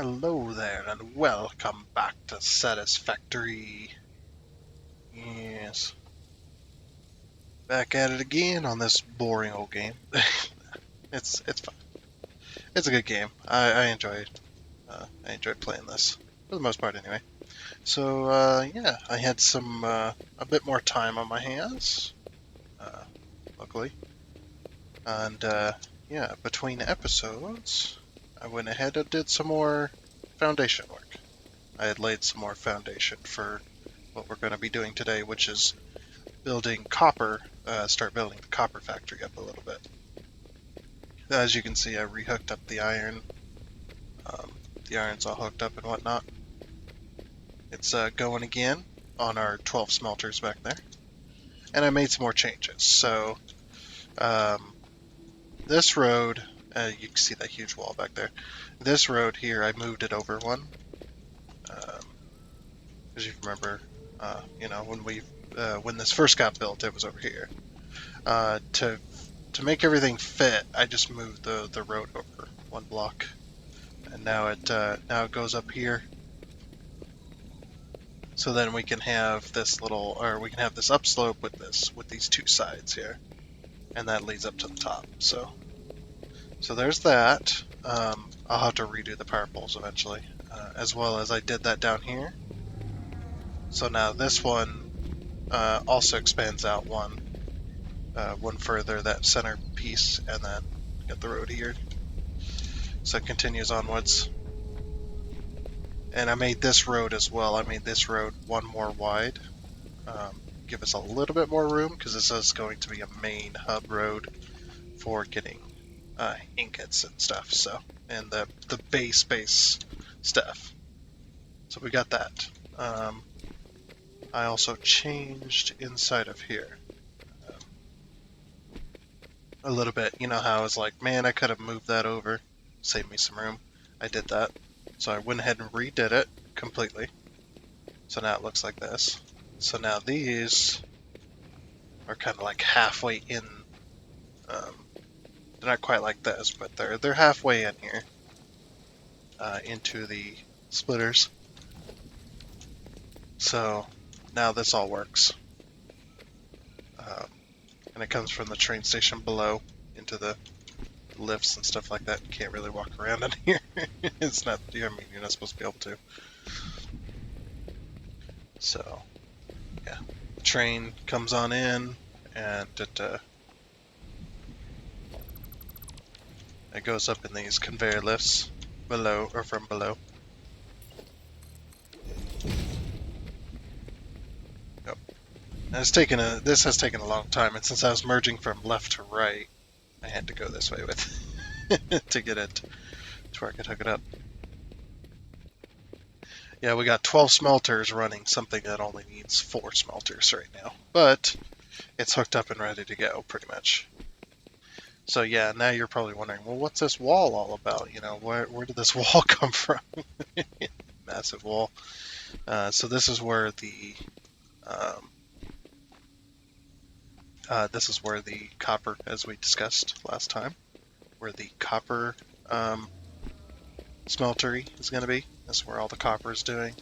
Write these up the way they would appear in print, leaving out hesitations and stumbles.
Hello there, and welcome back to Satisfactory. Yes, back at it again on this boring old game. It's fun. It's a good game. I enjoyed playing this for the most part anyway. So yeah, I had some a bit more time on my hands, uh, luckily, and yeah, between episodes, I went ahead and did some more foundation work. I had laid some more foundation for what we're going to be doing today, which is building copper, start building the copper factory up a little bit. As you can see, I rehooked up the iron. Um, the iron's all hooked up and whatnot. It's going again on our 12 smelters back there. And I made some more changes. So um, this road, you can see that huge wall back there. This road here, I moved it over one. As you remember, when this first got built, it was over here. To make everything fit, I just moved the road over one block, and now it goes up here. So then we can have we can have this upslope with these two sides here, and that leads up to the top. So there's that. I'll have to redo the power poles eventually, as well as I did that down here. So now this one also expands out one further, that center piece, and then get the road here. So it continues onwards. And I made this road as well. I made this road one more wide. Give us a little bit more room because this is going to be a main hub road for getting ingots and stuff. So, and the base stuff. So we got that. I also changed inside of here a little bit. You know how I was like, man, I could have moved that over, save me some room. I did that. So I went ahead and redid it completely. So now it looks like this. So now these are kind of like halfway in. They're not quite like this, but they're halfway in here into the splitters. So now this all works, and it comes from the train station below into the lifts and stuff like that. You can't really walk around in here. It's not. I mean, you're not supposed to be able to. So yeah, the train comes on in, and it goes up in these conveyor lifts below or from below. Yep. And this has taken a long time, and since I was merging from left to right, I had to go this way with to get it to where I could hook it up. Yeah, we got 12 smelters running something that only needs 4 smelters right now, but it's hooked up and ready to go pretty much. So yeah, now you're probably wondering, well, what's this wall all about? You know, where did this wall come from? Massive wall. So this is where um, the copper, as we discussed last time, where the copper smeltery is going to be. That's where all the copper is doing.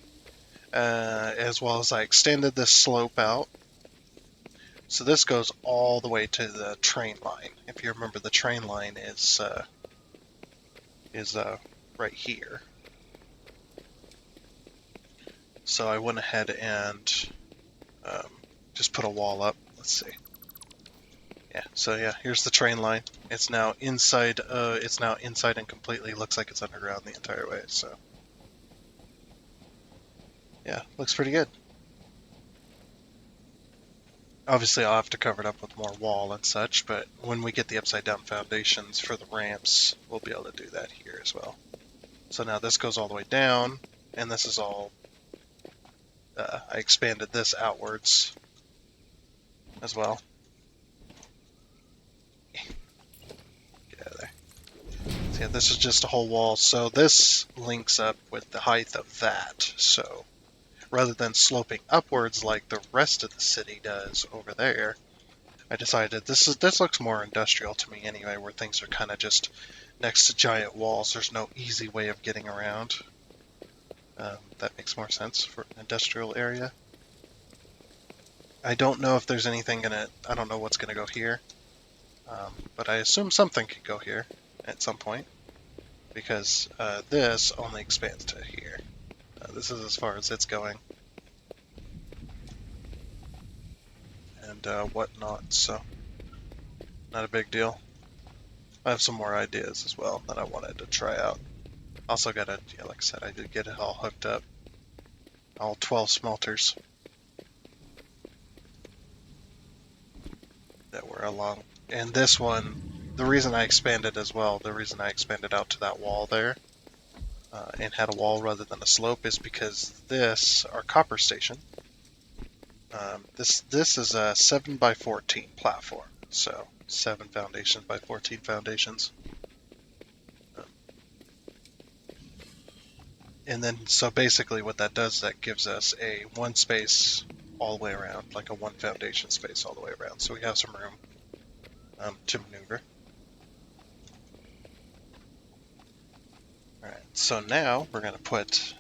As well as I extended this slope out. So this goes all the way to the train line. If you remember, the train line is right here. So I went ahead and just put a wall up. Let's see. Yeah. So yeah, here's the train line. It's now inside. It's now inside and completely looks like it's underground the entire way. So yeah, looks pretty good. Obviously, I'll have to cover it up with more wall and such, but when we get the upside down foundations for the ramps, we'll be able to do that here as well. So now this goes all the way down, and this is all, I expanded this outwards as well. Get out of there. So yeah, this is just a whole wall, so this links up with the height of that, so rather than sloping upwards like the rest of the city does over there, I decided this looks more industrial to me anyway, where things are kind of just next to giant walls, there's no easy way of getting around. That makes more sense for an industrial area. I don't know if there's anything gonna, I don't know what's gonna go here, but I assume something could go here at some point, because this only expands to here. This is as far as it's going, and whatnot, so not a big deal. I have some more ideas as well that I wanted to try out. Also got to, yeah, like I said, I did get it all hooked up, all 12 smelters that were along. And this one, the reason I expanded as well, the reason I expanded out to that wall there, and had a wall rather than a slope, is because this, our copper station, this is a 7 by 14 platform, so 7 foundations by 14 foundations. And then, so basically what that does, that gives us a one space all the way around, like a one foundation space all the way around. So we have some room to maneuver. All right, so now we're going to put,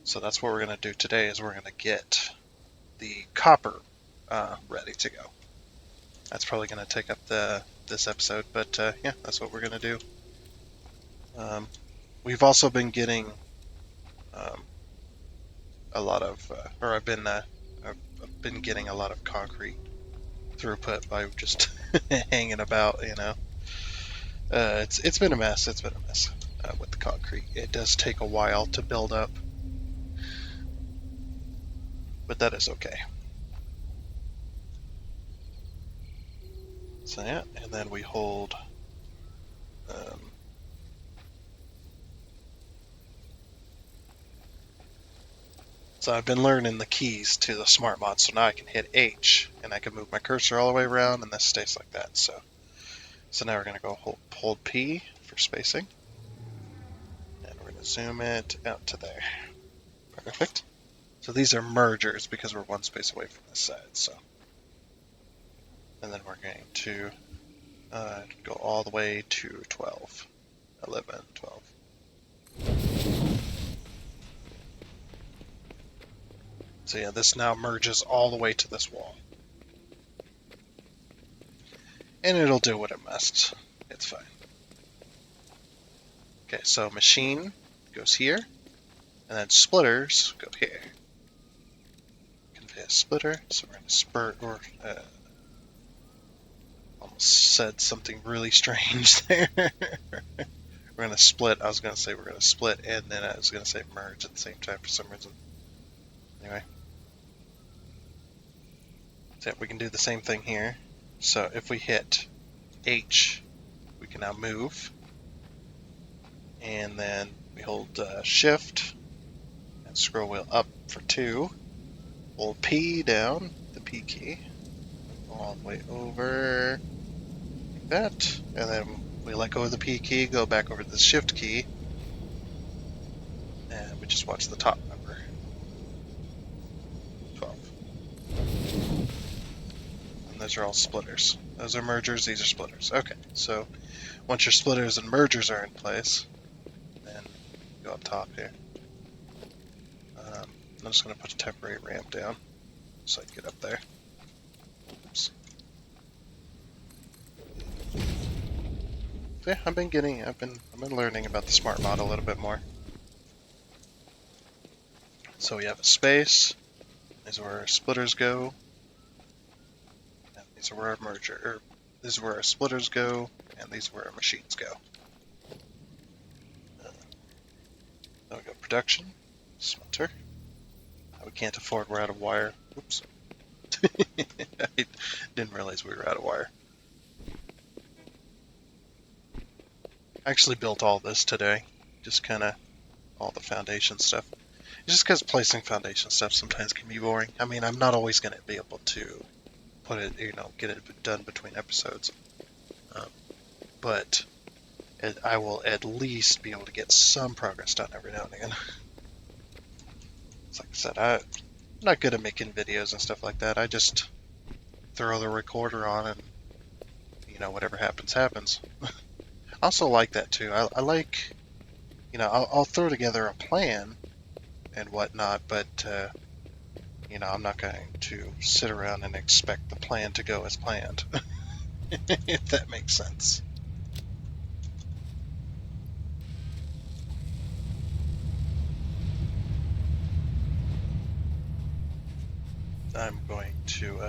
so that's what we're going to do today, is we're going to get the copper ready to go. That's probably going to take up this episode, but yeah, that's what we're going to do. We've also been getting a lot of, I've been getting a lot of concrete throughput by just hanging about, you know. It's been a mess. It's been a mess with the concrete. It does take a while to build up, but that is okay. So yeah, and then we hold. So I've been learning the keys to the smart mod, so now I can hit H and I can move my cursor all the way around, and this stays like that. So now we're gonna go hold P for spacing, and we're gonna zoom it out to there. Perfect. So these are mergers because we're one space away from this side. So, and then we're going to go all the way to 12, 11, 12. So yeah, this now merges all the way to this wall. And it'll do what it must. It's fine. Okay, so machine goes here, and then splitters go here. Convey a splitter, so we're going to spurt, or almost said something really strange there. We're going to split. I was going to say we're going to split, and then I was going to say merge at the same time for some reason. Anyway. So we can do the same thing here. So if we hit H, we can now move. And then we hold Shift and scroll wheel up for 2. Hold P down, the P key, all the way over like that. And then we let go of the P key, go back over to the Shift key, and we just watch the top number. 12. And those are all splitters. Those are mergers, these are splitters. Okay, so once your splitters and mergers are in place, then go up top here. I'm just going to put a temporary ramp down so I can get up there. Oops. So yeah, I've been learning about the smart mod a little bit more. So we have a space. These are where our splitters go. And these are where our these are where our splitters go, and these are where our machines go. Then we go production, smelter. We can't afford, we're out of wire. Oops. I didn't realize we were out of wire. I actually built all this today, just kind of all the foundation stuff. Just because placing foundation stuff sometimes can be boring. I mean, I'm not always going to be able to put it, get it done between episodes. But I will at least be able to get some progress done every now and again. It's like I said, I'm not good at making videos and stuff like that. I just throw the recorder on and, whatever happens, happens. I also like that too. I like, I'll throw together a plan and whatnot, but I'm not going to sit around and expect the plan to go as planned, if that makes sense. I'm going to,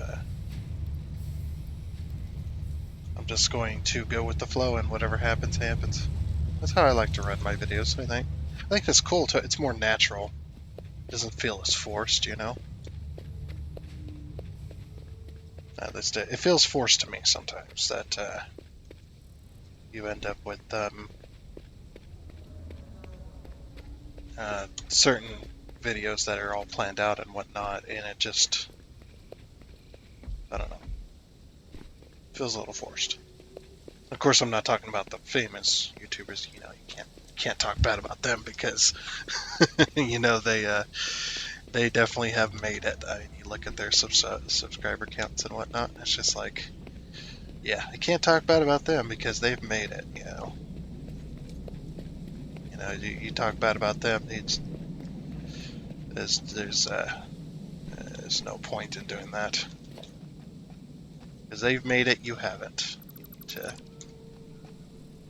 I'm just going to go with the flow and whatever happens, happens. That's how I like to run my videos, I think. I think it's cool, it's more natural. It doesn't feel as forced, At least it feels forced to me sometimes, that you end up with certain videos that are all planned out and whatnot, and it just, I don't know, feels a little forced. Of course, I'm not talking about the famous YouTubers. You can't talk bad about them because they definitely have made it. I mean, you look at their subscriber counts and whatnot. It's just like, yeah, I can't talk bad about them because they've made it. You talk bad about them. There's no point in doing that because they've made it. You haven't. You need to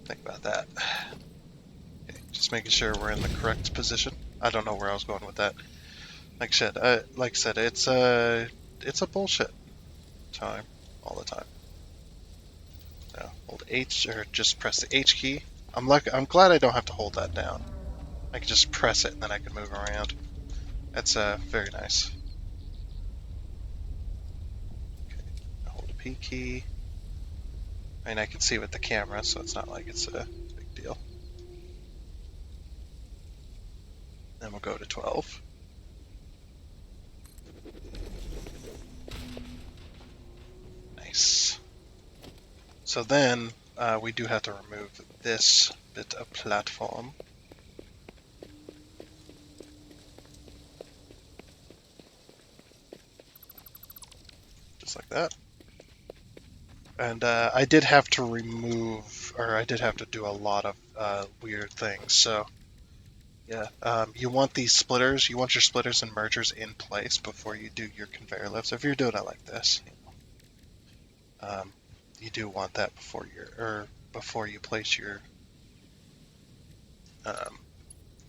think about that. Okay, just making sure we're in the correct position. I don't know where I was going with that. Like I said, it's a bullshit time all the time. So hold H or just press the H key. I'm glad I don't have to hold that down. I can just press it and then I can move around. That's very nice. Okay, now hold the P key. I mean, I can see with the camera, so it's not like it's a big deal. Then we'll go to 12. Nice. So then we do have to remove this bit of platform. Just like that. And I did have to I did have to do a lot of weird things. So yeah, you want your splitters and mergers in place before you do your conveyor lifts. If you're doing it like this, you do want that before you place um,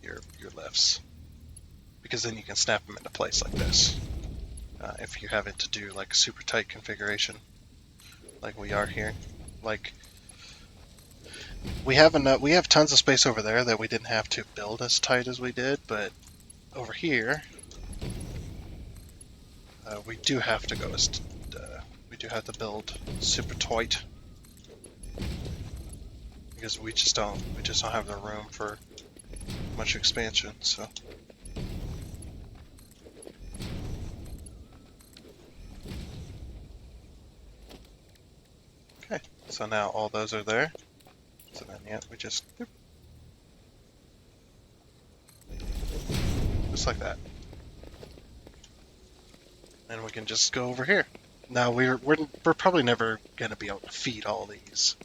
your lifts, because then you can snap them into place like this. If you're having to do like a super tight configuration, like we are here, like we have tons of space over there that we didn't have to build as tight as we did, but over here we do have to we do have to build super tight because we just don't have the room for much expansion. So okay, so now all those are there. So then yeah, we just like that. And we can just go over here. Now we're probably never going to be able to feed all these,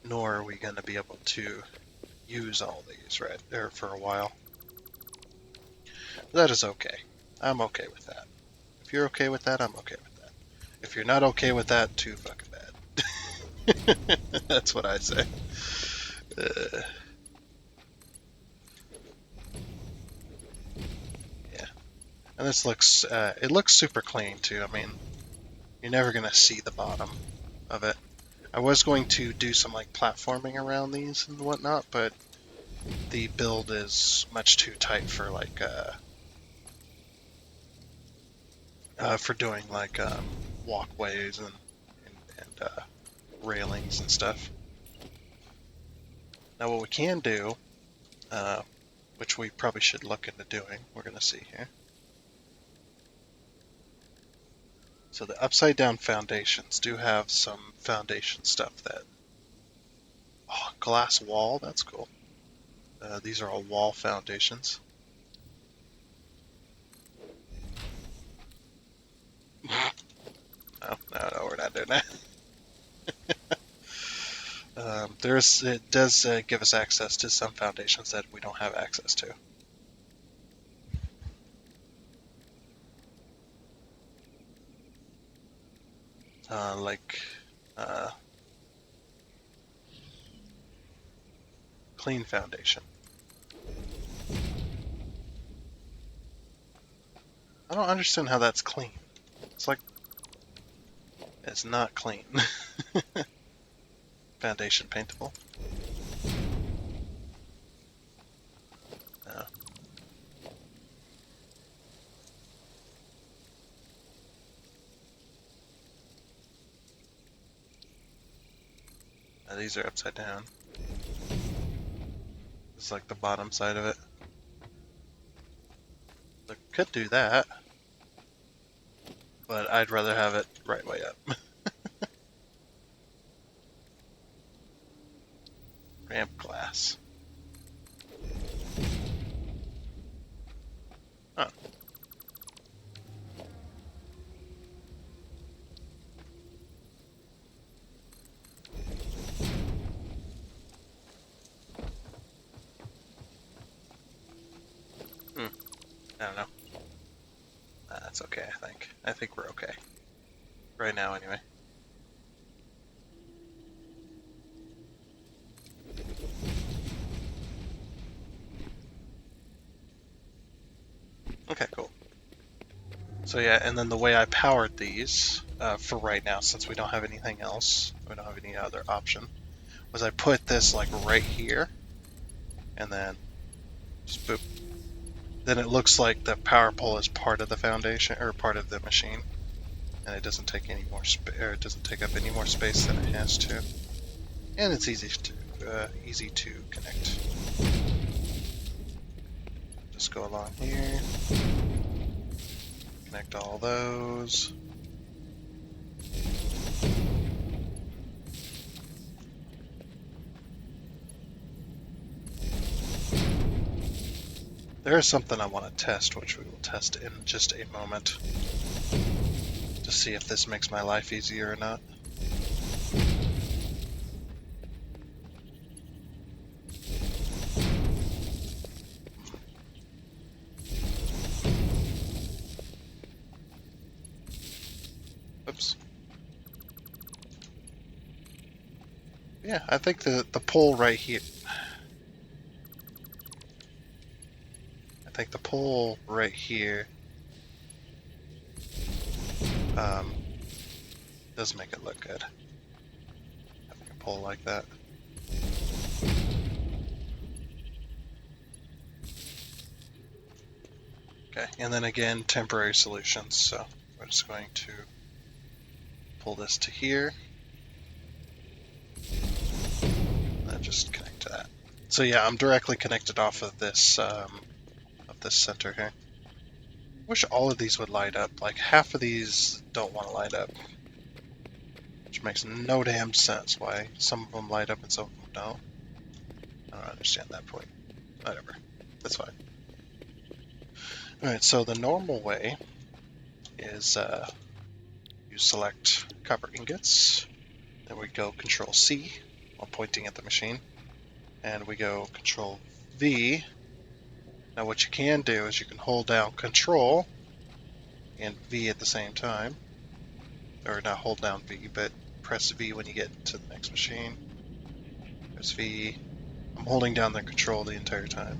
nor are we going to be able to use all these, right? There for a while. That is okay. I'm okay with that. If you're okay with that, I'm okay with that. If you're not okay with that, too fucking bad. That's what I say. Yeah. And this looks, it looks super clean too. I mean, you're never going to see the bottom of it. I was going to do some like platforming around these and whatnot, but the build is much too tight for like for doing like walkways and railings and stuff. Now what we can do, which we probably should look into doing, we're going to see here. So the upside down foundations do have some foundation stuff that, oh, glass wall, that's cool. These are all wall foundations. No, we're not doing that. it does give us access to some foundations that we don't have access to. Like clean foundation. I don't understand how that's clean. It's like it's not clean. Foundation paintable. No. These are upside down. This is like the bottom side of it. So could do that, but I'd rather have it right way up. Ramp glass. Huh. I don't know. That's okay, I think. I think we're okay. Right now, anyway. Okay, cool. So yeah, and then the way I powered these, for right now, since we don't have anything else, we don't have any other option, was I put this like right here, and then just boop. Then it looks like the power pole is part of the foundation, or part of the machine, and it doesn't take any more or it doesn't take up any more space than it has to, and it's easy to connect. Just go along here, connect all those. There is something I want to test, which we will test in just a moment, to see if this makes my life easier or not. Oops. Yeah, I think the pole right here. I think the pole right here does make it look good. Having a pole like that. Okay, and then again, temporary solutions. So we're just going to pull this to here. And then just connect to that. So yeah, I'm directly connected off of this center here. Wish all of these would light up. Like half of these don't want to light up, which makes no damn sense. Why some of them light up and some of them don't. I don't understand that point. Whatever, that's fine. All right, so the normal way is you select copper ingots, then we go Control C while pointing at the machine, and we go Control V. Now what you can do is you can hold down Control and V at the same time, or not hold down V, but press V when you get to the next machine. Press V. I'm holding down the Control the entire time,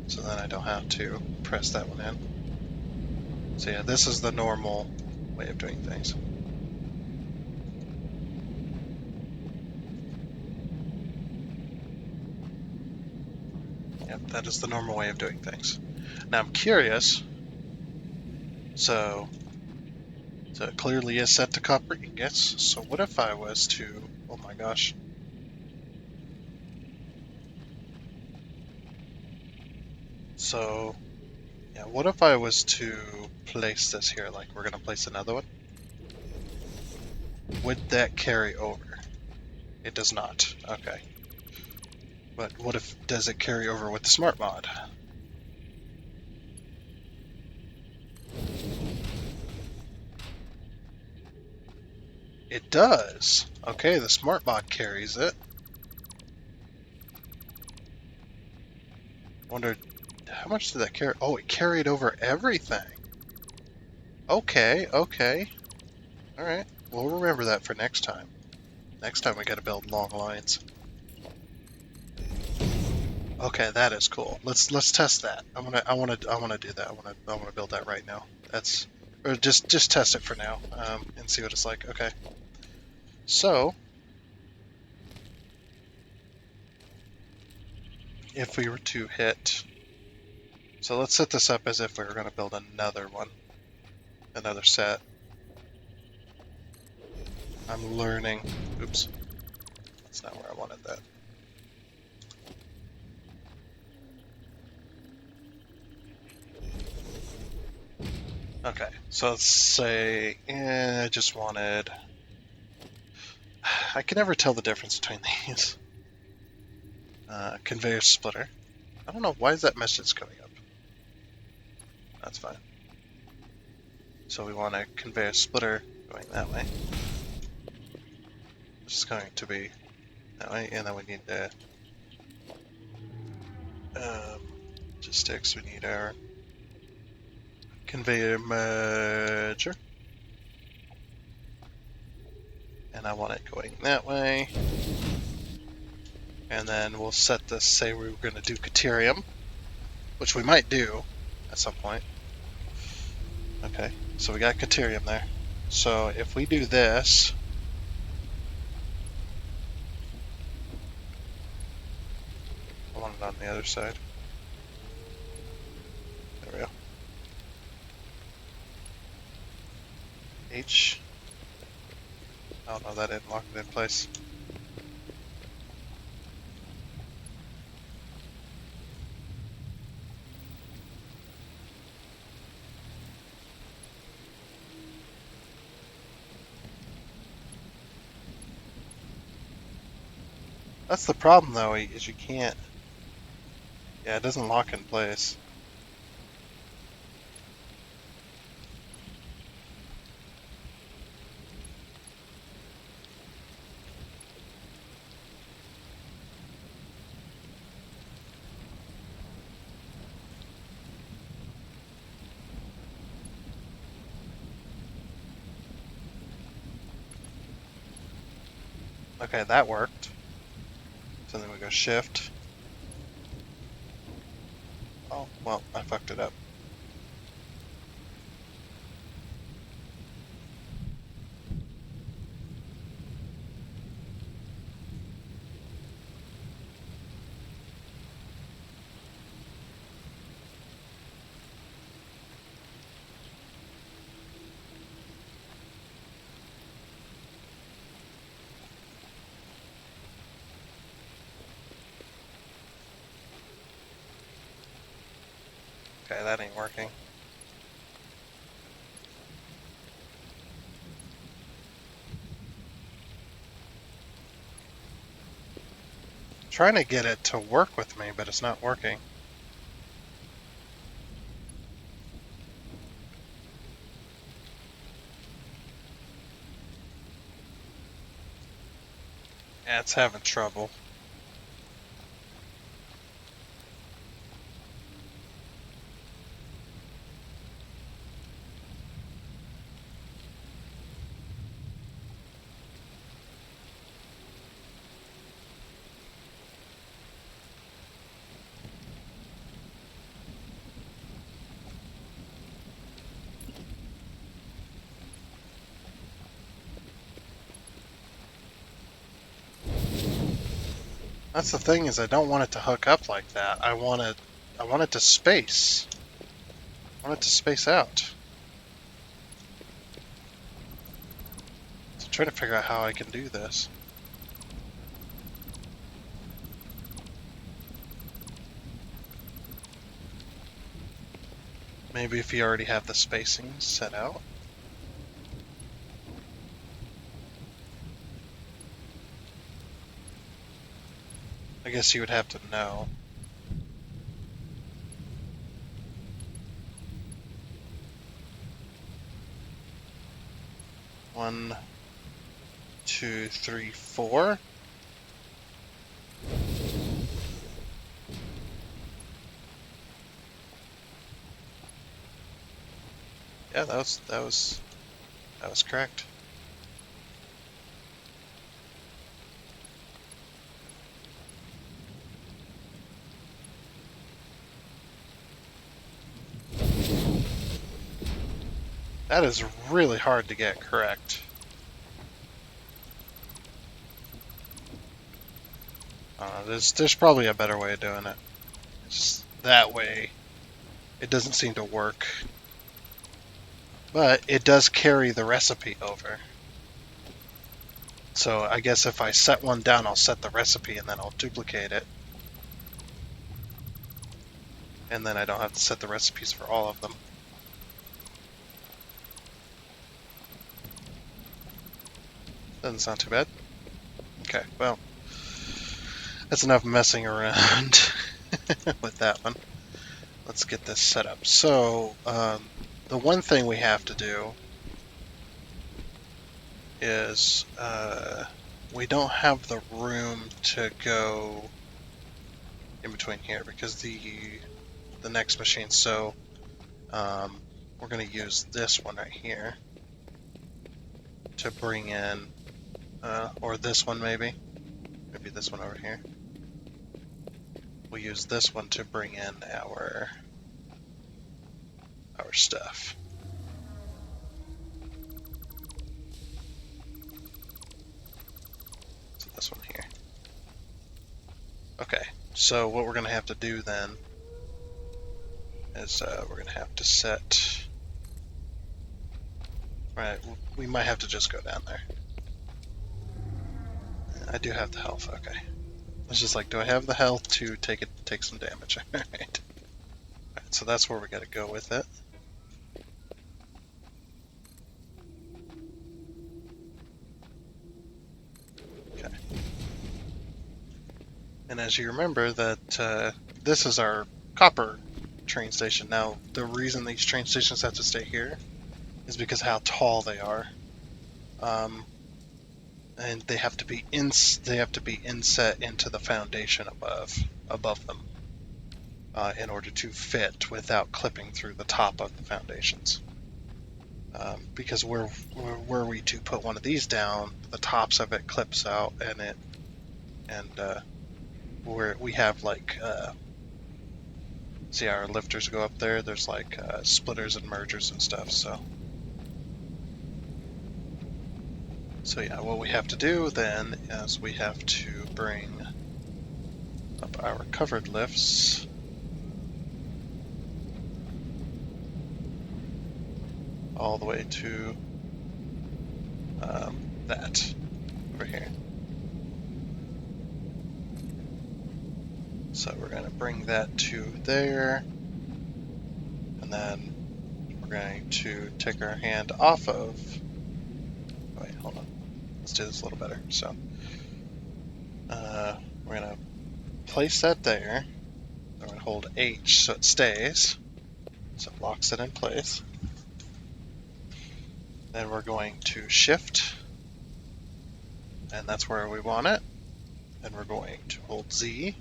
so then I don't have to press that one in. So yeah, this is the normal way of doing things. Yep, that is the normal way of doing things. Now I'm curious, so it clearly is set to copper ingots, so what if I was to, oh my gosh. So, yeah, what if I was to place this here, like we're gonna place another one? Would that carry over? It does not, okay. But what if, does it carry over with the smart mod? It does. Okay, the smart bot carries it. Wondered how much did that carry? Oh, it carried over everything. Okay, okay. All right. We'll remember that for next time. Next time we got to build long lines. Okay, that is cool. Let's test that. I wanna do that. I wanna build that right now. That's or just test it for now, and see what it's like. Okay. So if we were to hit, so let's set this up as if we were going to build another one, another set. I'm learning. Oops, that's not where I wanted that. Okay, so let's say I just wanted. I can never tell the difference between these. Conveyor splitter. I don't know why is that message coming up. That's fine. So we want a conveyor splitter going that way. This is going to be that way, and then we need the logistics. We need our conveyor merger, and I want it going that way. And then we'll set this. Say we were going to do Caterium, which we might do at some point. Okay, so we got Caterium there. So if we do this. I want it on the other side. There we go. H. Oh no, that didn't lock it in place. That's the problem though, is you can't. Yeah, it doesn't lock in place. Okay, that worked. So then we go shift. Oh, well, I fucked it up. Okay, that ain't working. Trying to get it to work with me, but it's not working. Yeah, it's having trouble. That's the thing is I don't want it to hook up like that. I want it to space. I want it to space out. So I'm trying to figure out how I can do this. Maybe if you already have the spacing set out. I guess you would have to know. One, 2, 3, 4. Yeah, that was correct. That is really hard to get correct. There's probably a better way of doing it. It's just that way, it doesn't seem to work. But it does carry the recipe over. So I guess if I set one down, I'll set the recipe and then I'll duplicate it. And then I don't have to set the recipes for all of them. Doesn't sound too bad. Okay, well, that's enough messing around with that one. Let's get this set up. So, the one thing we have to do is we don't have the room to go in between here because the next machine. So we're going to use this one right here to bring in, or this one maybe this one over here. We'll use this one to bring in our stuff. So this one here. Okay, so what we're going to have to do then is we're going to have to set... Right, we might have to just go down there. I do have the health, okay. It's just like, do I have the health to take some damage? Alright. So that's where we got to go with it. Okay. And as you remember that this is our copper train station. Now, the reason these train stations have to stay here is because how tall they are. And they have to be inset into the foundation above them in order to fit without clipping through the top of the foundations. Because were we to put one of these down, the tops of it clips out, and we have like see how our lifters go up there. There's like splitters and mergers and stuff. So yeah, what we have to do then is we have to bring up our covered lifts. All the way to that over here. So we're going to bring that to there, and then we're going to take our hand off of... Wait, hold on. Let's do this a little better. So we're going to place that there. We're going to hold H so it stays. So it locks it in place. Then we're going to shift, and that's where we want it. And we're going to hold Z.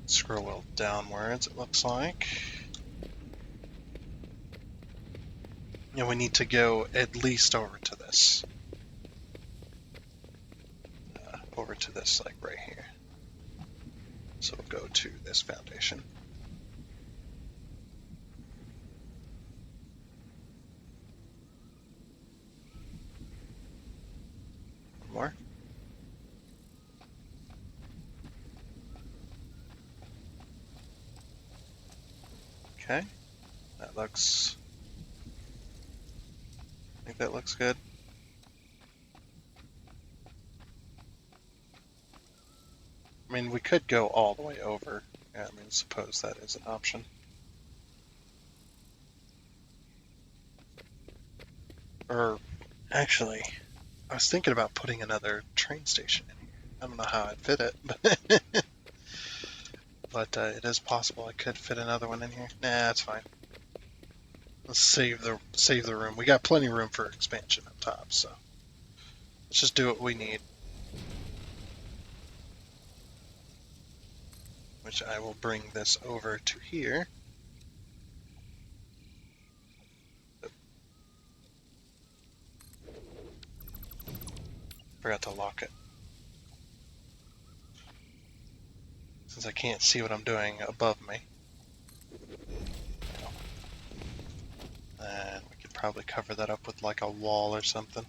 Scroll wheel downwards, it looks like. And we need to go at least over to this. Over to this, like right here. So we'll go to this foundation. One more. Okay, that looks... I think that looks good. I mean, we could go all the way over. Yeah, I mean, suppose that is an option. Or, actually, I was thinking about putting another train station in here. I don't know how I'd fit it, but it is possible I could fit another one in here. Nah, that's fine. Let's save the room. We got plenty of room for expansion up top, so. Let's just do what we need. Which I will bring this over to here. Forgot to lock it. Since I can't see what I'm doing above me. And we could probably cover that up with like a wall or something.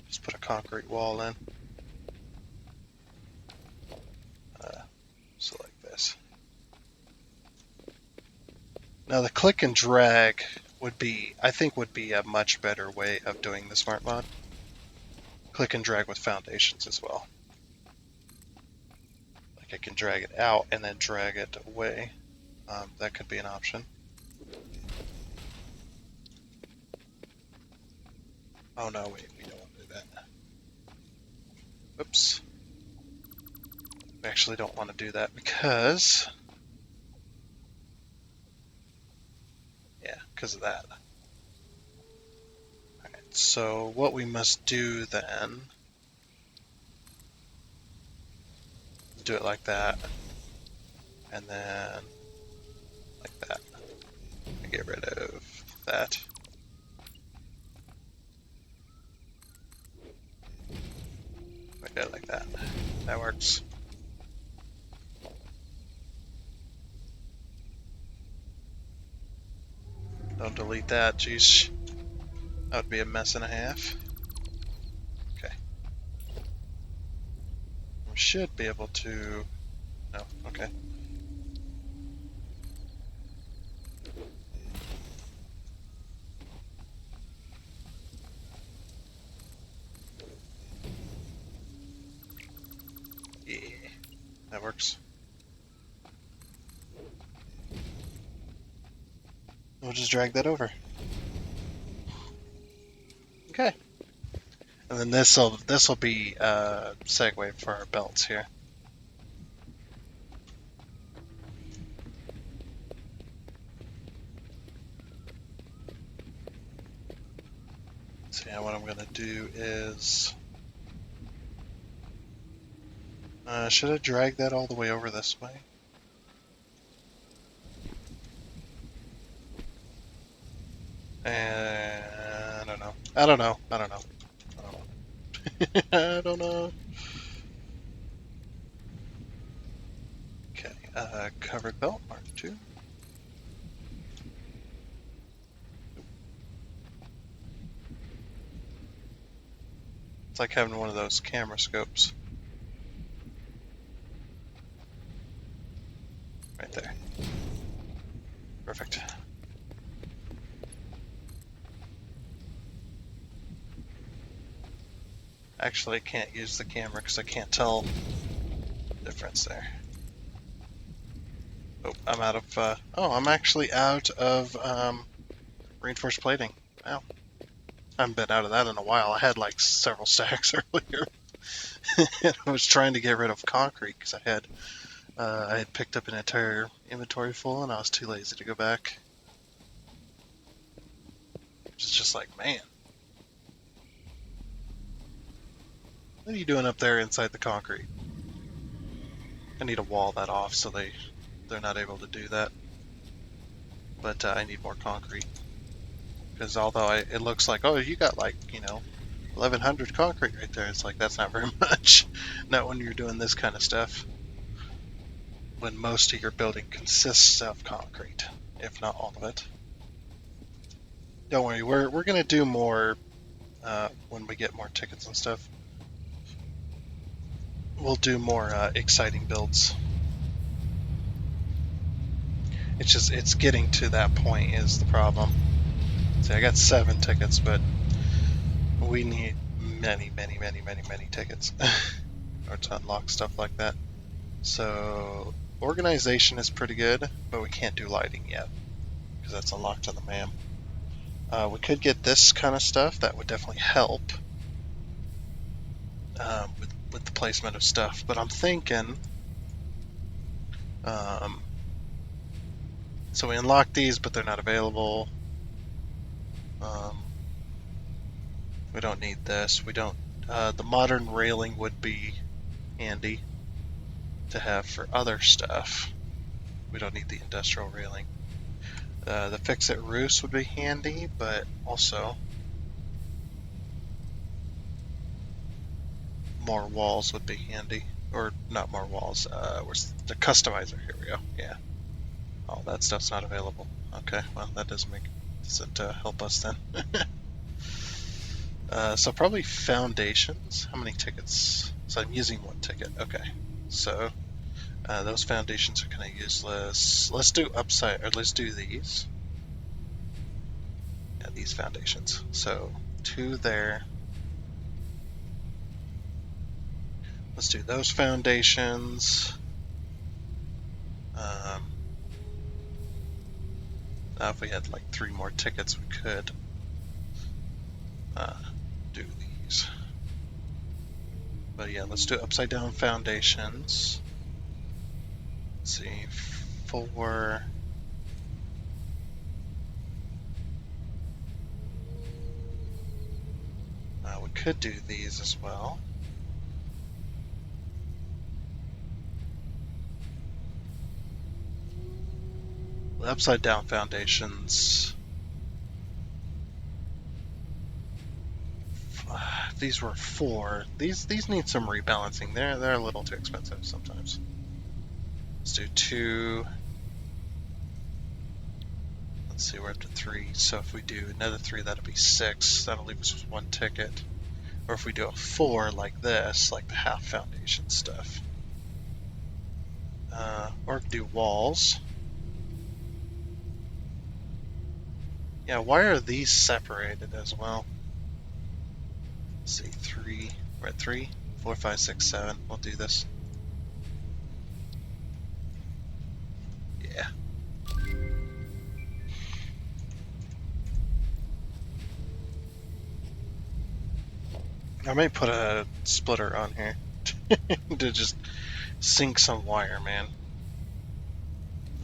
Just put a concrete wall in. So like this. Now the click and drag would be, I think would be a much better way of doing the smart mod. Click and drag with foundations as well. Like I can drag it out and then drag it away. That could be an option. Oh no, wait, we don't want to do that. Oops. We actually don't want to do that because... Yeah, because of that. Alright, so what we must do then... is do it like that. And then... like that. And get rid of that. We do it like that. That works. Don't delete that, jeez. That would be a mess and a half. Okay. We should be able to... No, okay. Yeah, that works. We'll just drag that over. Okay. And then this'll be a segue for our belts here. So yeah, what I'm gonna do is should I drag that all the way over this way? And I don't know. I don't know. I don't know. I don't know. I don't know. Okay, covered belt, mark 2. It's like having one of those camera scopes. Right there. Perfect. Actually, I can't use the camera because I can't tell the difference there. Oh, I'm out of, I'm actually out of, reinforced plating. Wow. I haven't been out of that in a while. I had like several stacks earlier. And I was trying to get rid of concrete because I had picked up an entire inventory full and I was too lazy to go back. It's just like, man. What are you doing up there inside the concrete? I need to wall that off so they're not able to do that. But I need more concrete. Because although it looks like, oh, you got like, 1,100 concrete right there. It's like, that's not very much. Not when you're doing this kind of stuff. When most of your building consists of concrete, if not all of it. Don't worry, we're going to do more when we get more tickets and stuff. We'll do more exciting builds. It's just, it's getting to that point is the problem. See, I got 7 tickets, but we need many tickets or to unlock stuff like that. So organization is pretty good, but we can't do lighting yet because that's unlocked on the MAM. We could get this kind of stuff. That would definitely help with the placement of stuff. But I'm thinking, so we unlock these, but they're not available. We don't need this. We don't. The modern railing would be handy to have for other stuff. We don't need the industrial railing. The fix-it roofs would be handy, but also more walls would be handy. Or not more walls. Where's the customizer? Here we go. Yeah. All that stuff's not available. Okay, well that doesn't help us then. So probably foundations. How many tickets? So I'm using one ticket. Okay. So those foundations are kind of useless. Let's do upside, or let's do these. Yeah, these foundations. So 2 there. Let's do those foundations. Now if we had like 3 more tickets, we could do these. But yeah, let's do upside down foundations. Let's see, 4. We could do these as well. The upside down foundations. If these were 4. These need some rebalancing. They're a little too expensive sometimes. Let's do 2. Let's see, we're up to 3. So if we do another 3, that'll be 6. That'll leave us with 1 ticket. Or if we do a 4 like this, like the half foundation stuff. Or do walls. Yeah, why are these separated as well? Let's see, 3. We're at 3, 4, 5, 6, 7. We'll do this. Yeah. I may put a splitter on here to just sink some wire, man.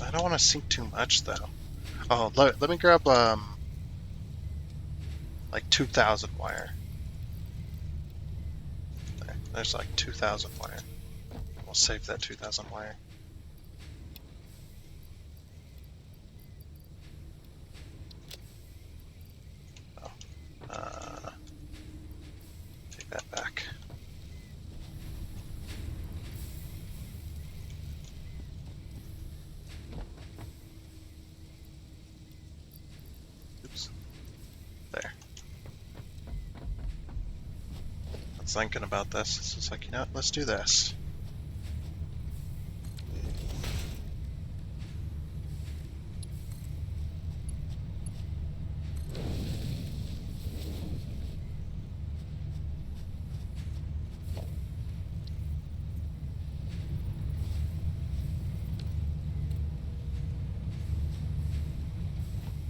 I don't want to sink too much though. Oh, let me grab like 2,000 wire. There's like 2,000 wire. We'll save that 2,000 wire. Oh, take that back. Oops. There. I was thinking about this. It's just like, you know what, let's do this.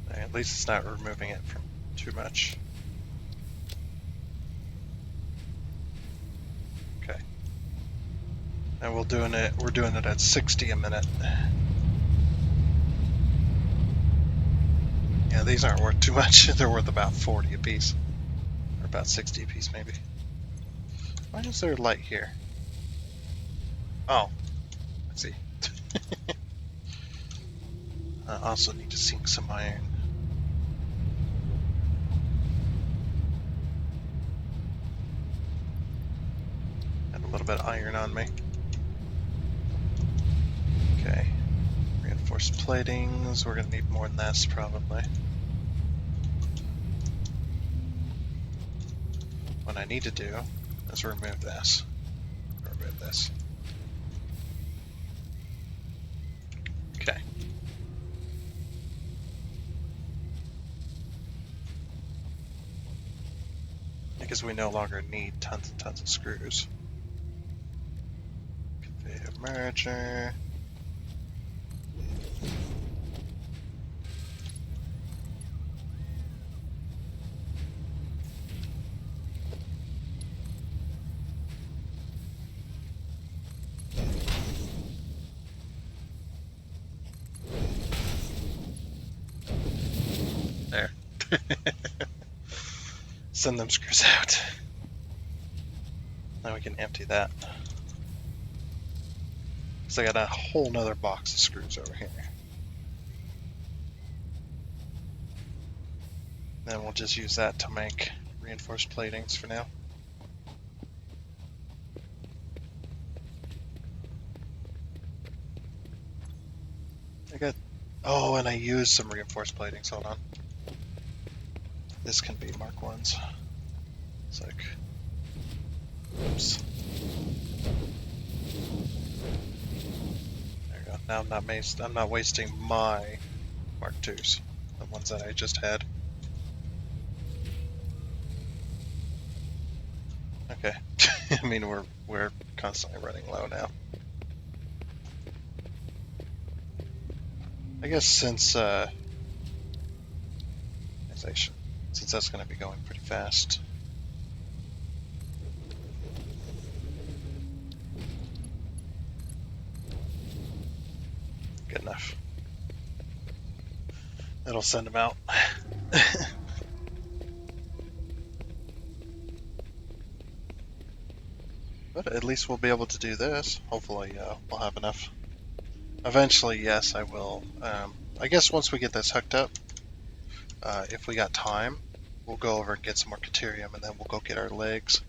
At least it's not removing it from too much. Okay. And we're doing it at 60 a minute. Yeah, these aren't worth too much. They're worth about 40 a piece. Or about 60 a piece, maybe. Why is there light here? Oh, I see. I also need to sink some iron. Got a little bit of iron on me. Okay. Reinforced platings. We're going to need more than this, probably. What I need to do is remove this. Remove this. Okay. Because we no longer need tons and tons of screws. Conveyor merger. There. Send them screws out. Now we can empty that. So I got a whole nother box of screws over here. Then we'll just use that to make reinforced platings for now. I got... Oh, and I used some reinforced platings. Hold on. This can be Mark 1s. It's like... Oops. There we go. Now I'm not wasting my Mark 2s. The ones that I just had. Okay. I mean, we're constantly running low now. I guess since that's going to be going pretty fast. Good enough. That'll send them out. But at least we'll be able to do this. Hopefully we'll have enough. Eventually, yes, I will. I guess once we get this hooked up, if we got time, we'll go over and get some more Caterium, and then we'll go get our legs.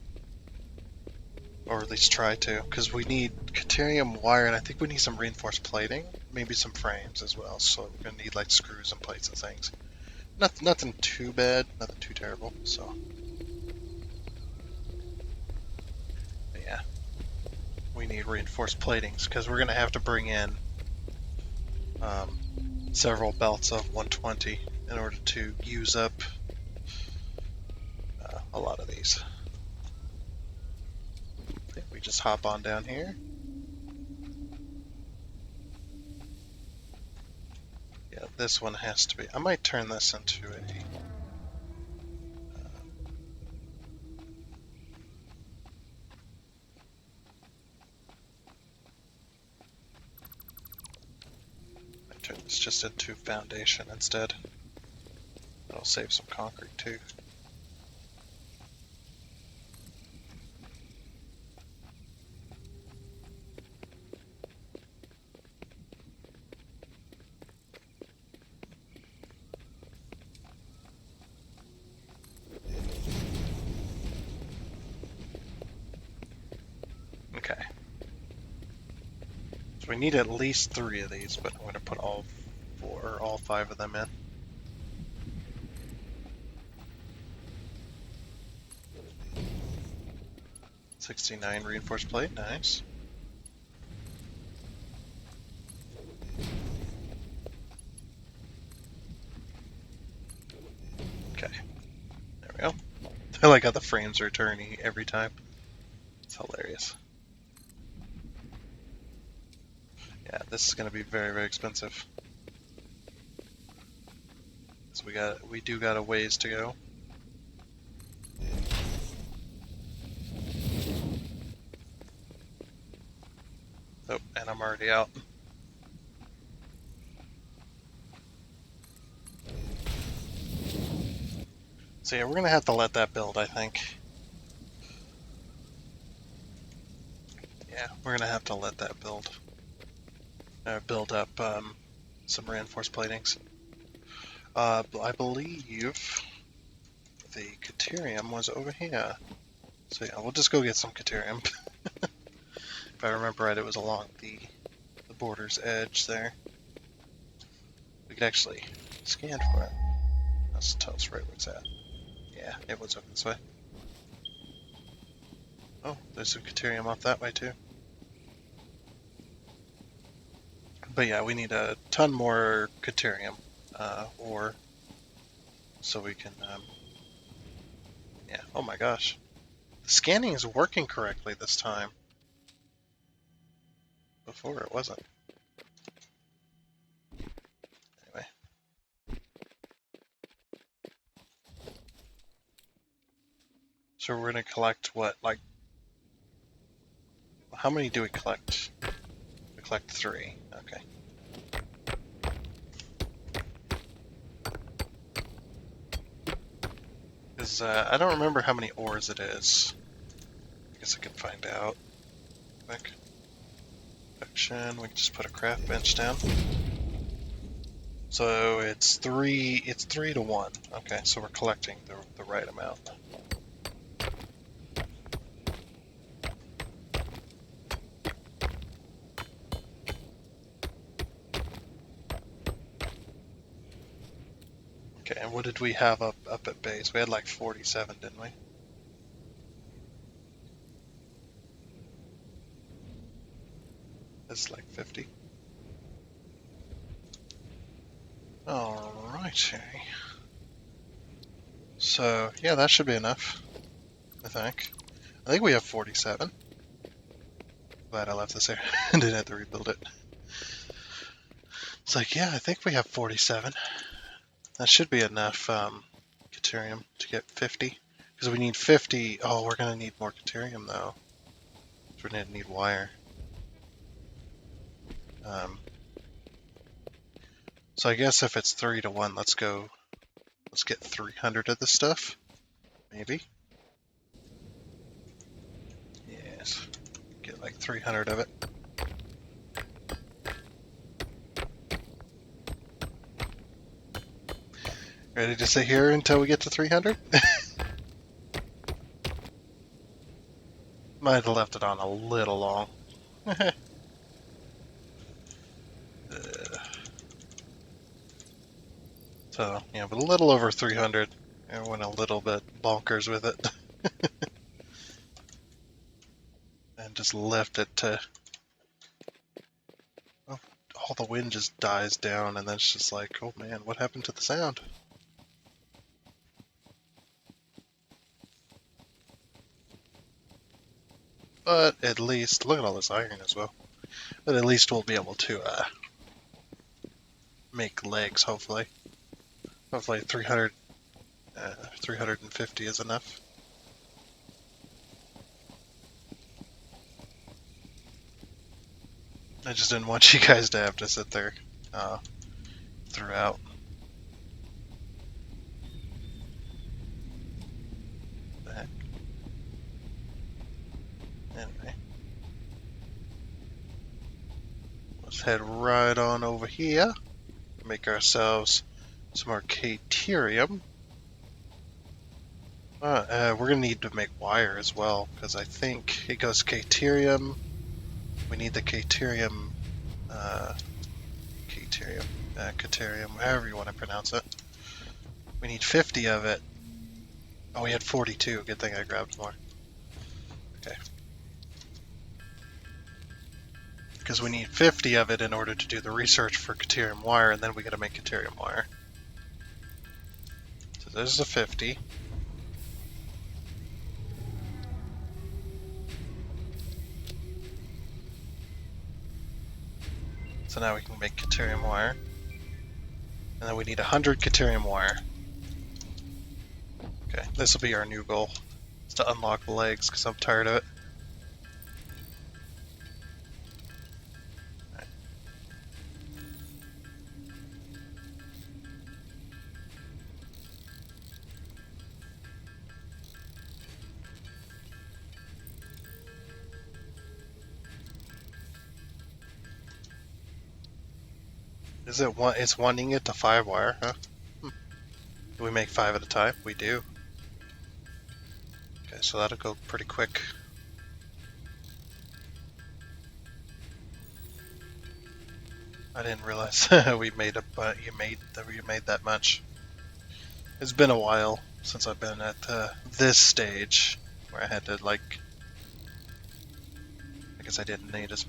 Or at least try to, because we need Caterium wire, and I think we need some reinforced plating, maybe some frames as well, so we're going to need like screws and plates and things. Nothing too bad, nothing too terrible, so... But yeah. We need reinforced platings, because we're going to have to bring in several belts of 120 in order to use up a lot of these. I think we just hop on down here. Yeah, this one has to be... I might turn this into a... turn this just into foundation instead. That'll save some concrete too. Okay. So we need at least 3 of these, but I'm going to put all 4 or all 5 of them in. $69 reinforced plate, nice. Okay, there we go. I like how the frames are turning every time. It's hilarious. Yeah, this is going to be very, very expensive. So we do got a ways to go. Oh, and I'm already out. So yeah, we're going to have to let that build, I think. Yeah, we're going to have to let that build. Build up some reinforced platings. I believe the Caterium was over here. So yeah, we'll just go get some Caterium. If I remember right, it was along the border's edge there. We could actually scan for it. That'll tell us right where it's at. Yeah, it was over this way. Oh, there's some Caterium off that way too. But yeah, we need a ton more Caterium ore so we can... yeah, oh my gosh. The scanning is working correctly this time. Before it wasn't. Anyway. So we're going to collect what, like... How many do we collect? We collect 3. Okay. Because I don't remember how many ores it is. I guess I can find out. Quick. Action. We can just put a craft bench down. So it's three to 1. Okay, so we're collecting the right amount. Okay, and what did we have up at base? We had like 47, didn't we? It's like 50. Alrighty. So, yeah, that should be enough, I think. I think we have 47. Glad I left this here. I didn't have to rebuild it. It's like, yeah, I think we have 47. That should be enough Caterium to get 50. Because we need 50. Oh, we're going to need more Caterium, though. So we're going to need wire. So I guess if it's 3 to 1, let's get 300 of this stuff. Maybe. Yes. Get like 300 of it. Ready to sit here until we get to 300? Might have left it on a little long. So, yeah, but a little over 300. I went a little bit bonkers with it. And just left it to... Oh, all the wind just dies down, and then it's just like, oh man, what happened to the sound? But at least, look at all this iron as well. But at least we'll be able to make legs, hopefully. Hopefully 350 is enough. I just didn't want you guys to have to sit there throughout. The heck? Anyway. Let's head right on over here. Make ourselves some more Caterium. We're going to need to make wire as well, because I think it goes Caterium. We need the Caterium, Caterium, however you want to pronounce it. We need 50 of it. Oh, we had 42. Good thing I grabbed more. Okay. Because we need 50 of it in order to do the research for Caterium wire, and then we got to make Caterium wire. So there's the 50. So now we can make Caterium wire. And then we need 100 Caterium wire. Okay, this will be our new goal. It's to unlock the legs, because I'm tired of it. Right. Is it one? It's wanting it to 5 wire, huh? Do we make 5 at a time? We do. Okay, so that'll go pretty quick. I didn't realize we made you made that much. It's been a while since I've been at this stage where I had to I guess I didn't need as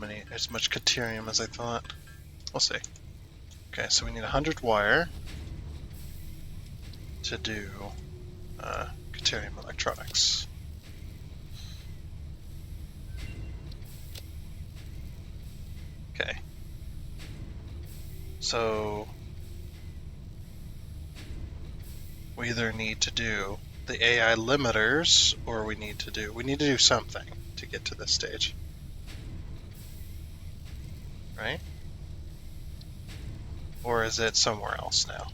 much Caterium as I thought. We'll see. Okay, so we need 100 wire to do Caterium electronics. Okay. So we either need to do the AI limiters, or we need to do something to get to this stage. Right? Or is it somewhere else now?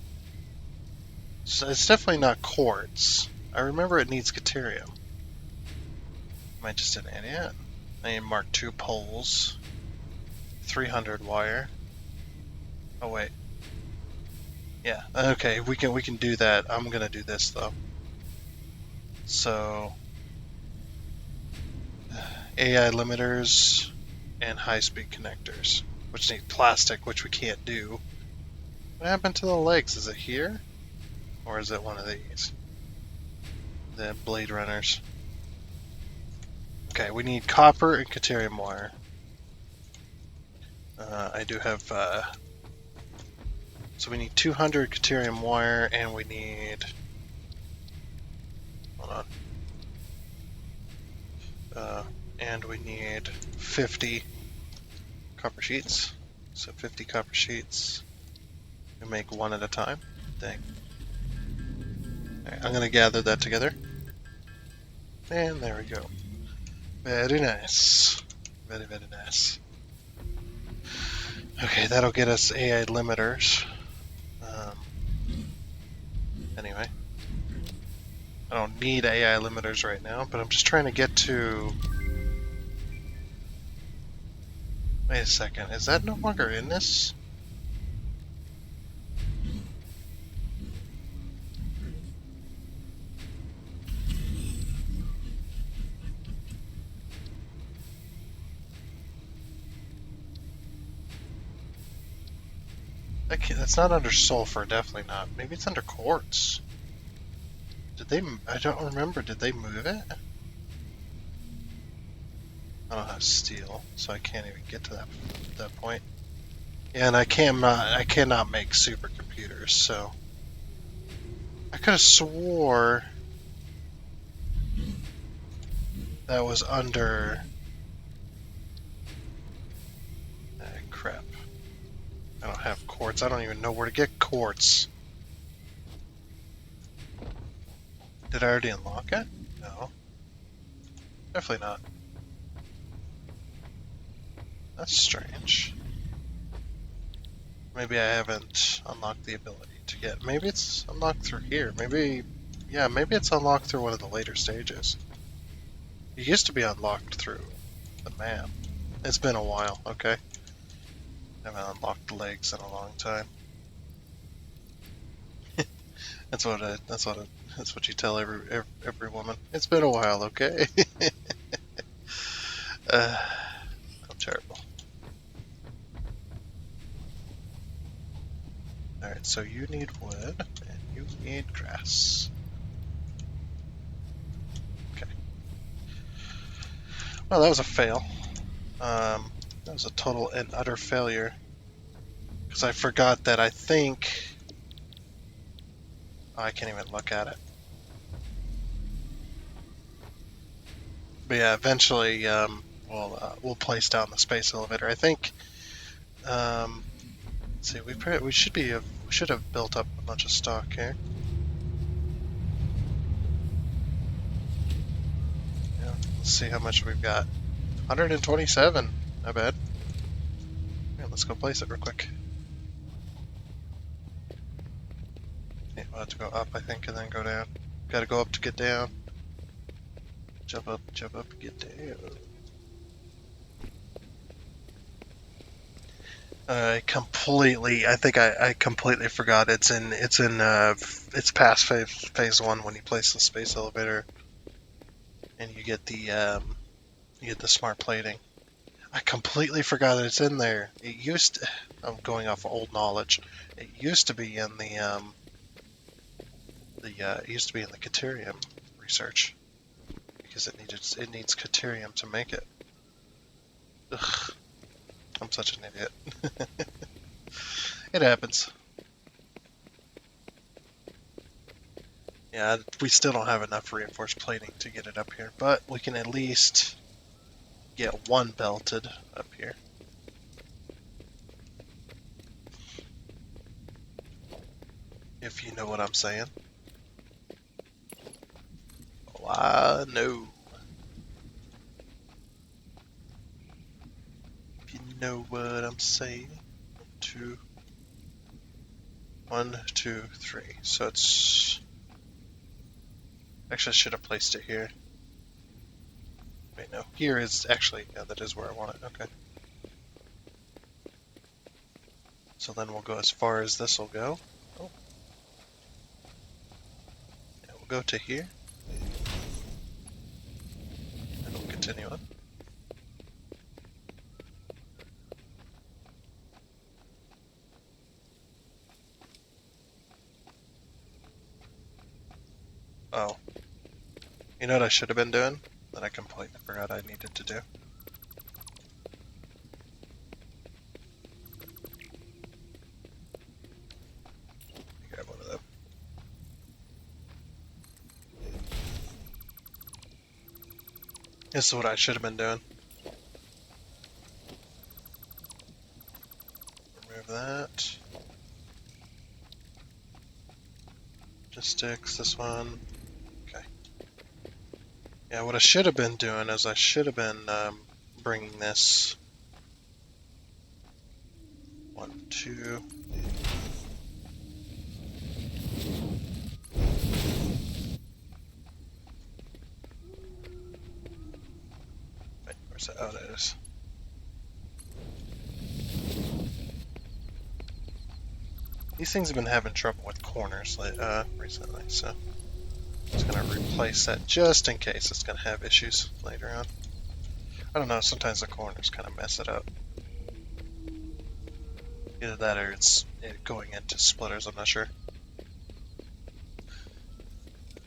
So it's definitely not quartz. I remember it needs Caterium. Am I just an idiot? I need mark 2 poles. 300 wire. Oh wait. Yeah, okay, we can do that. I'm gonna do this though. So AI limiters and high-speed connectors, which need plastic, which we can't do. What happened to the legs? Is it here? Or is it one of these? The blade runners. Okay, we need copper and Caterium wire. I do have, so we need 200 Caterium wire, and we need, hold on, and we need 50 copper sheets. So 50 copper sheets. We make one at a time. Dang. Alright, I'm gonna gather that together. And there we go. Very nice. Very, very nice. Okay, that'll get us AI limiters. Anyway. I don't need AI limiters right now, but I'm just trying to get to... Wait a second, is that no longer in this? That's not under sulfur, definitely not. Maybe it's under quartz. Did they... I don't remember, did they move it? I don't have steel, so I can't even get to that point. Yeah, and I cannot make supercomputers, so... I could have swore that was under... crap. I don't have quartz. I don't even know where to get quartz. Did I already unlock it? No. Definitely not. That's strange. Maybe I haven't unlocked the ability to get... Maybe it's unlocked through here. Maybe... Yeah, maybe it's unlocked through one of the later stages. It used to be unlocked through the map. It's been a while, okay? I haven't unlocked the legs in a long time. That's what you tell every woman. It's been a while, okay? I'm terrible. Alright, so you need wood, and you need grass. Okay. Well, that was a fail. That was a total and utter failure. Because I forgot that I think... Oh, I can't even look at it. But yeah, eventually we'll place down the space elevator. I think... let's see, we should have built up a bunch of stock here. Yeah, let's see how much we've got. 127. Not bad. Yeah, let's go place it real quick. Yeah, we'll have to go up, I think, and then go down. Gotta go up to get down. Jump up, get down. I think I completely forgot. It's past phase 1 when you place the space elevator, and you get the smart plating. I completely forgot that it's in there. I'm going off of old knowledge. It used to be in the Caterium research because it needs Caterium to make it. Ugh, I'm such an idiot. It happens. Yeah, we still don't have enough reinforced plating to get it up here, but we can at least get one belted up here. If you know what I'm saying. Oh, I know. If you know what I'm saying. 1, 2, 3. So it's... Actually, I should have placed it here. Wait, no. Here is actually, yeah, that is where I want it. Okay. So then we'll go as far as this will go. Oh. Yeah, we'll go to here. And we'll continue on. Oh. You know what I should have been doing? That I completely forgot I needed to do. Grab one of them. This is what I should have been doing. Remove that. Logistics, this one. Okay. Yeah, what I should have been doing is I should have been bringing this 1, 2. Wait, where's that? Oh, there it is. These things have been having trouble with corners recently, so I'm just going to replace that just in case it's going to have issues later on. I don't know, sometimes the corners kind of mess it up. Either that or it's going into splitters, I'm not sure.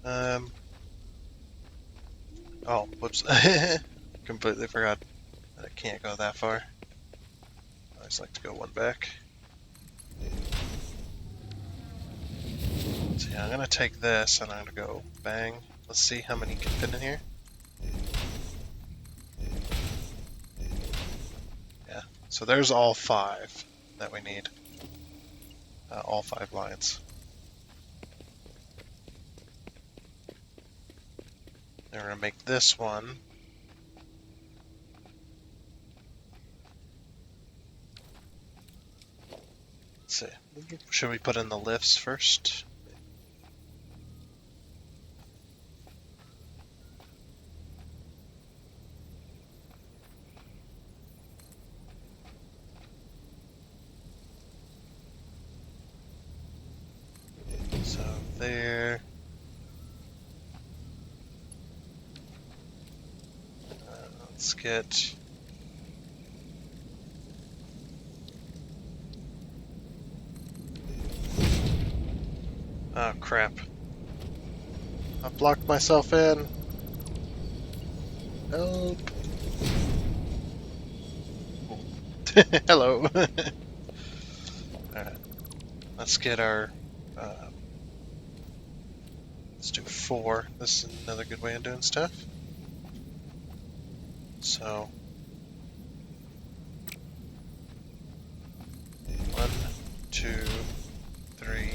Oh, whoops. Completely forgot that I can't go that far. I always like to go one back. So yeah, I'm going to take this and I'm going to go bang. Let's see how many can fit in here. Yeah, so there's all 5 that we need. All 5 lines. Then we're going to make this one. Let's see. Should we put in the lifts first? So there. Let's get. Oh crap. I blocked myself in. Help. Hello. Alright. Let's get our. Let's do 4. This is another good way of doing stuff. So. 1, 2, 3,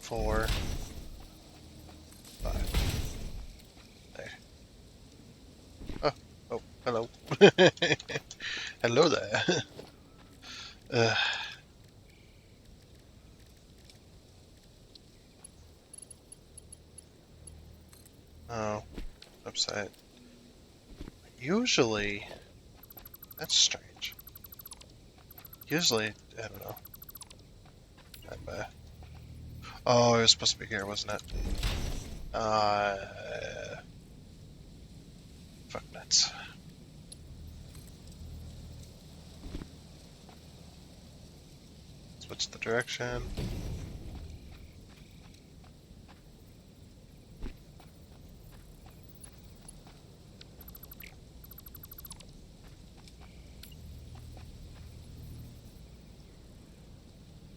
4, 5. There. Oh, hello. Hello there. Oh, upside. Usually, that's strange. Usually, I don't know. Oh, it was supposed to be here, wasn't it? Fuck nuts. Switch the direction.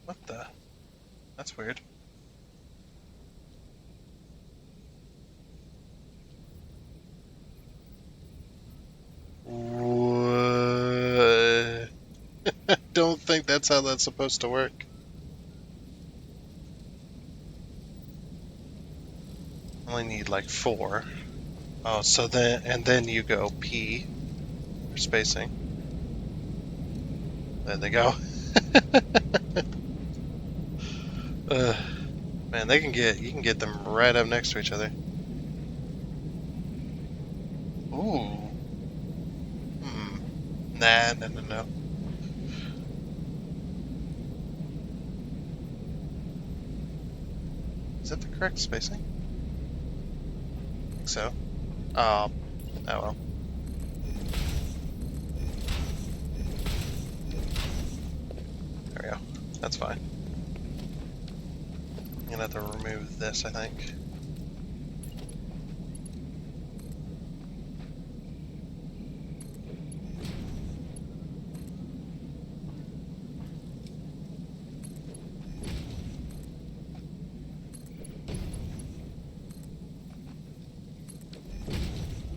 What the? That's weird. What? I don't think that's how that's supposed to work. Only need like 4. Oh, so then you go P for spacing. There they go. Man, you can get them right up next to each other. Ooh. Nah, no, no, no. Is that the correct spacing? I think so. Oh well. There we go. That's fine. I'm gonna have to remove this, I think.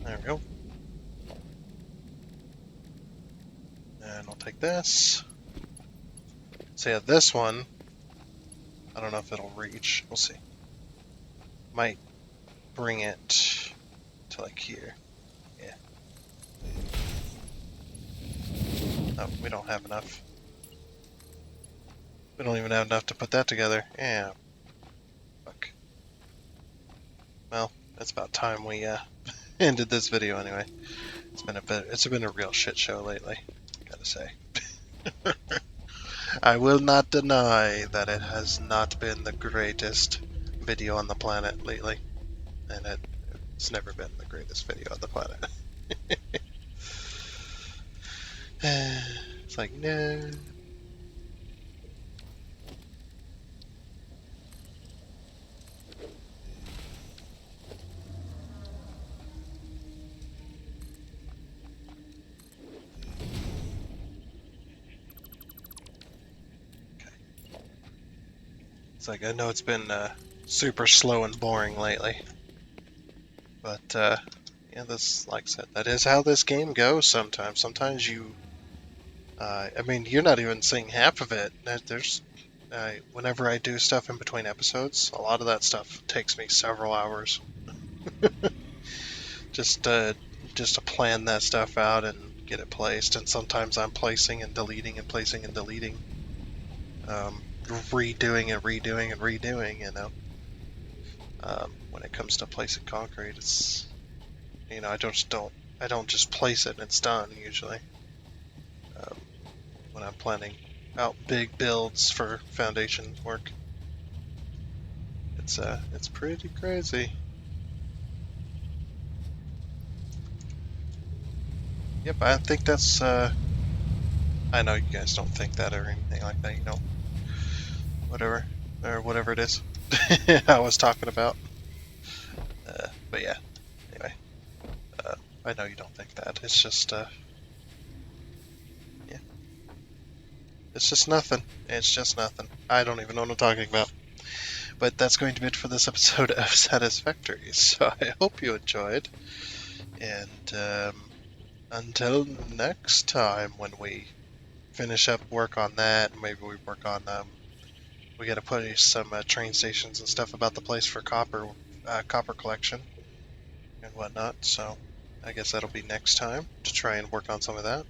There we go. And I'll take this. So yeah, this one, I don't know if it'll reach. We'll see. Might bring it to like here. Yeah. Oh, we don't have enough. We don't even have enough to put that together. Yeah. Fuck. Well, it's about time we ended this video anyway. It's been a real shit show lately, gotta say. I will not deny that it has not been the greatest video on the planet lately. And it's never been the greatest video on the planet. It's like, no. It's like, I know it's been super slow and boring lately. But, yeah, this, like I said, that is how this game goes sometimes. Sometimes you, I mean, you're not even seeing half of it. There's, whenever I do stuff in between episodes, a lot of that stuff takes me several hours. just to plan that stuff out and get it placed. And sometimes I'm placing and deleting and placing and deleting. Redoing and redoing and redoing, you know. When it comes to placing concrete, it's, you know, I don't just place it and it's done usually. When I'm planning out big builds for foundation work, it's pretty crazy. Yep, I think that's I know you guys don't think that or anything like that, you know, whatever it is I was talking about. But yeah, anyway, I know you don't think that. It's just, yeah, it's just nothing. It's just nothing. I don't even know what I'm talking about. But that's going to be it for this episode of Satisfactory. So I hope you enjoyed, and until next time when we finish up work on that, maybe we work on we got to put some train stations and stuff about the place for copper collection and whatnot. So I guess that'll be next time to try and work on some of that.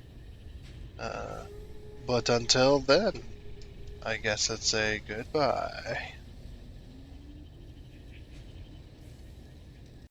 But until then, I guess it's a goodbye.